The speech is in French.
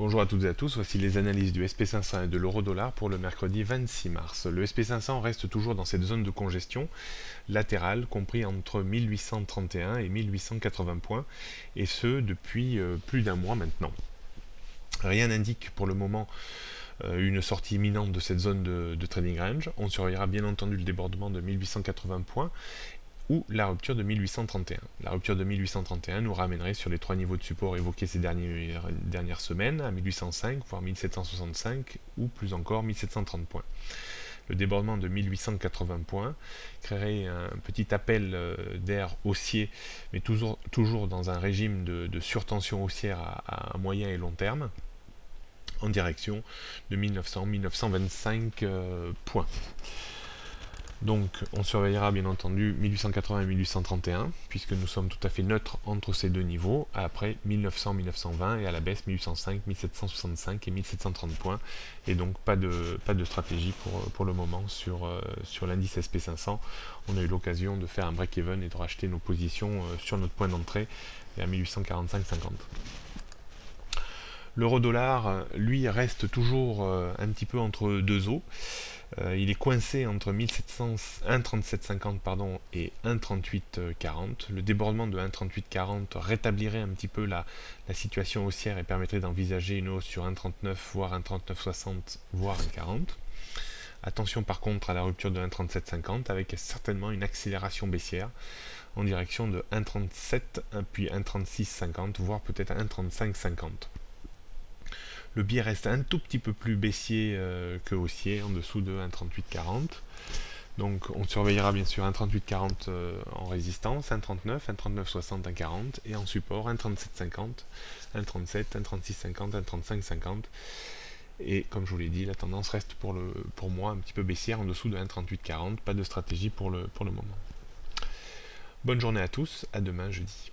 Bonjour à toutes et à tous, voici les analyses du SP500 et de l'euro-dollar pour le mercredi 26 mars. Le SP500 reste toujours dans cette zone de congestion latérale compris entre 1831 et 1880 points, et ce depuis plus d'un mois maintenant. Rien n'indique pour le moment une sortie imminente de cette zone de trading range. On surveillera bien entendu le débordement de 1880 points ou la rupture de 1831. La rupture de 1831 nous ramènerait sur les trois niveaux de support évoqués ces dernières semaines, à 1805, voire 1765, ou plus encore 1730 points. Le débordement de 1880 points créerait un petit appel d'air haussier, mais toujours dans un régime de surtension haussière à moyen et long terme, en direction de 1900-1925 points. Donc on surveillera bien entendu 1880 et 1831, puisque nous sommes tout à fait neutres entre ces deux niveaux, après 1900-1920 et à la baisse 1805, 1765 et 1730 points, et donc pas de stratégie pour le moment sur l'indice SP500. On a eu l'occasion de faire un break-even et de racheter nos positions sur notre point d'entrée vers 1845-50. L'euro-dollar, lui, reste toujours un petit peu entre deux eaux. Il est coincé entre 1,3750 et 1,3840. Le débordement de 1,3840 rétablirait un petit peu la situation haussière et permettrait d'envisager une hausse sur 1,39 voire 1,3960 voire 1,40. Attention par contre à la rupture de 1,3750 avec certainement une accélération baissière en direction de 1,37 puis 1,3650 voire peut-être 1,3550. Le biais reste un tout petit peu plus baissier que haussier, en dessous de 1,3840. Donc on surveillera bien sûr 1,3840 en résistance, 1,39, 1,3960, 1,40 et en support 1,3750, 1,37, 1,3650, 1,3550. Et comme je vous l'ai dit, la tendance reste pour moi un petit peu baissière en dessous de 1,3840. Pas de stratégie pour le moment. Bonne journée à tous, à demain jeudi.